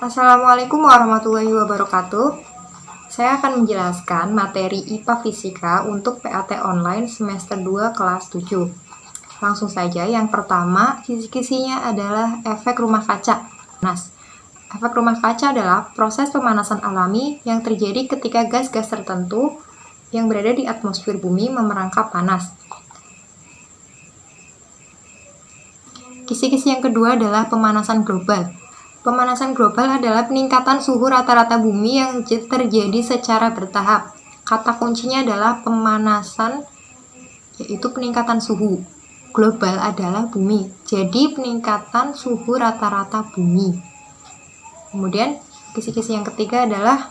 Assalamualaikum warahmatullahi wabarakatuh. Saya akan menjelaskan materi IPA Fisika untuk PAT online semester 2 kelas 7. Langsung saja, yang pertama, kisi-kisinya adalah efek rumah kaca. Efek rumah kaca adalah proses pemanasan alami yang terjadi ketika gas-gas tertentu yang berada di atmosfer bumi memerangkap panas. Kisi-kisi yang kedua adalah pemanasan global. Pemanasan global adalah peningkatan suhu rata-rata bumi yang terjadi secara bertahap. Kata kuncinya adalah pemanasan, yaitu peningkatan suhu. Global adalah bumi, jadi peningkatan suhu rata-rata bumi. Kemudian, kisi-kisi yang ketiga adalah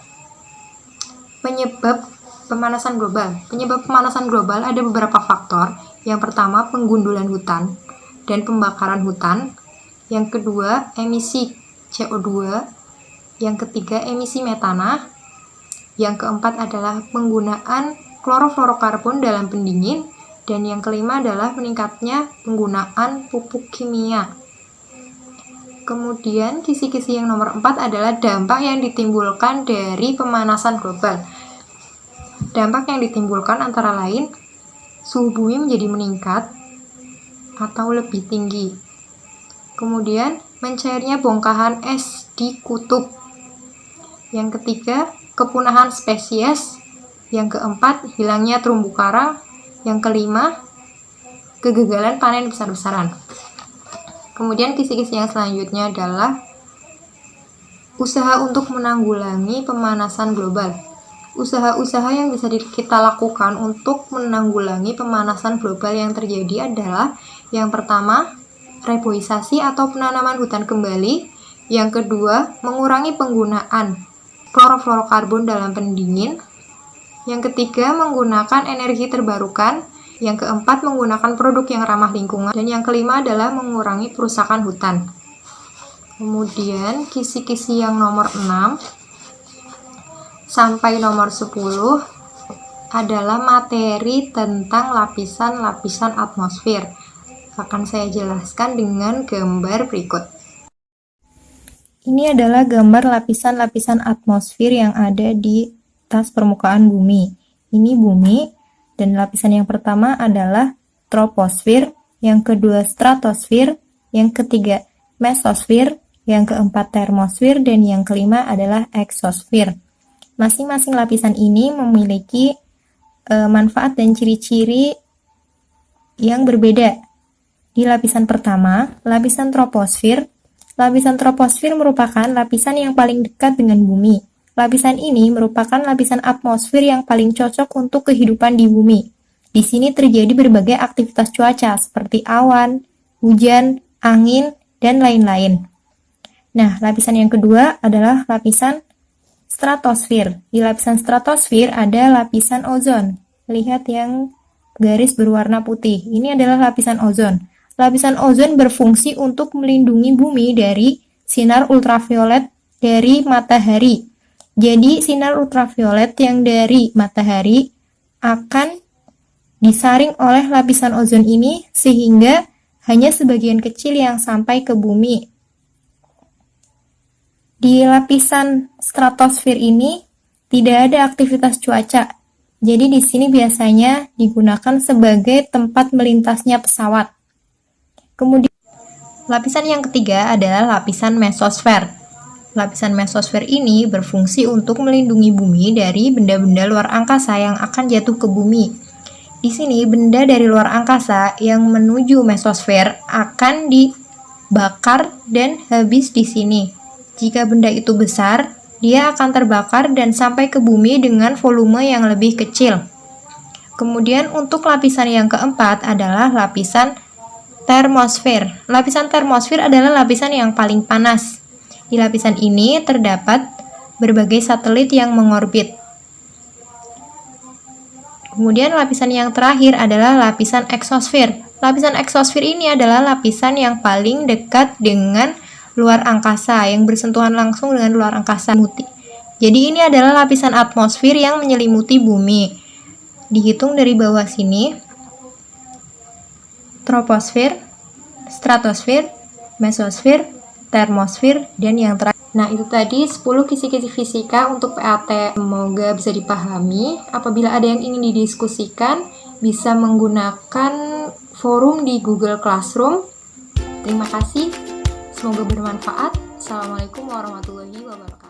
penyebab pemanasan global. Penyebab pemanasan global ada beberapa faktor. Yang pertama, penggundulan hutan dan pembakaran hutan. Yang kedua, emisi CO2, yang ketiga emisi metana, yang keempat adalah penggunaan klorofluorokarbon dalam pendingin, dan yang kelima adalah meningkatnya penggunaan pupuk kimia. Kemudian kisi-kisi yang nomor 4 adalah dampak yang ditimbulkan dari pemanasan global. Dampak yang ditimbulkan antara lain suhu bumi menjadi meningkat atau lebih tinggi. Kemudian mencairnya bongkahan es di kutub. Yang ketiga, kepunahan spesies. Yang keempat, hilangnya terumbu karang. Yang kelima, kegagalan panen besar-besaran. Kemudian kisi-kisi yang selanjutnya adalah usaha untuk menanggulangi pemanasan global. Usaha-usaha yang bisa kita lakukan untuk menanggulangi pemanasan global yang terjadi adalah yang pertama, reboisasi atau penanaman hutan kembali. Yang kedua, mengurangi penggunaan klorofluorokarbon dalam pendingin. Yang ketiga, menggunakan energi terbarukan. Yang keempat, menggunakan produk yang ramah lingkungan. Dan yang kelima adalah mengurangi perusakan hutan. Kemudian, kisi-kisi yang nomor 6 sampai nomor 10 adalah materi tentang lapisan-lapisan atmosfer. Akan saya jelaskan dengan gambar berikut. Ini adalah gambar lapisan-lapisan atmosfer yang ada di atas permukaan bumi. Ini bumi, dan lapisan yang pertama adalah troposfer, yang kedua stratosfer, yang ketiga mesosfer, yang keempat termosfer, dan yang kelima adalah eksosfer. Masing-masing lapisan ini memiliki manfaat dan ciri-ciri yang berbeda. Di lapisan pertama, lapisan troposfer merupakan lapisan yang paling dekat dengan bumi. Lapisan ini merupakan lapisan atmosfer yang paling cocok untuk kehidupan di bumi. Di sini terjadi berbagai aktivitas cuaca seperti awan, hujan, angin, dan lain-lain. Nah, lapisan yang kedua adalah lapisan stratosfer. Di lapisan stratosfer ada lapisan ozon. Lihat yang garis berwarna putih. Ini adalah lapisan ozon. Lapisan ozon berfungsi untuk melindungi bumi dari sinar ultraviolet dari matahari. Jadi, sinar ultraviolet yang dari matahari akan disaring oleh lapisan ozon ini sehingga hanya sebagian kecil yang sampai ke bumi. Di lapisan stratosfer ini tidak ada aktivitas cuaca. Jadi di sini biasanya digunakan sebagai tempat melintasnya pesawat. Kemudian, lapisan yang ketiga adalah lapisan mesosfer. Lapisan mesosfer ini berfungsi untuk melindungi bumi dari benda-benda luar angkasa yang akan jatuh ke bumi. Di sini, benda dari luar angkasa yang menuju mesosfer akan dibakar dan habis di sini. Jika benda itu besar, dia akan terbakar dan sampai ke bumi dengan volume yang lebih kecil. Kemudian, untuk lapisan yang keempat adalah lapisan termosfer. Lapisan termosfer adalah lapisan yang paling panas. Di lapisan ini terdapat berbagai satelit yang mengorbit. Kemudian lapisan yang terakhir adalah lapisan eksosfer. Lapisan eksosfer ini adalah lapisan yang paling dekat dengan luar angkasa, yang bersentuhan langsung dengan luar angkasa. Jadi ini adalah lapisan atmosfer yang menyelimuti bumi. Dihitung dari bawah sini, troposfer, stratosfer, mesosfer, termosfer, dan yang terakhir Nah, itu tadi 10 kisi-kisi fisika untuk PAT. Semoga bisa dipahami. Apabila ada yang ingin didiskusikan, bisa menggunakan forum di Google Classroom. Terima kasih. Semoga bermanfaat. Assalamualaikum warahmatullahi wabarakatuh.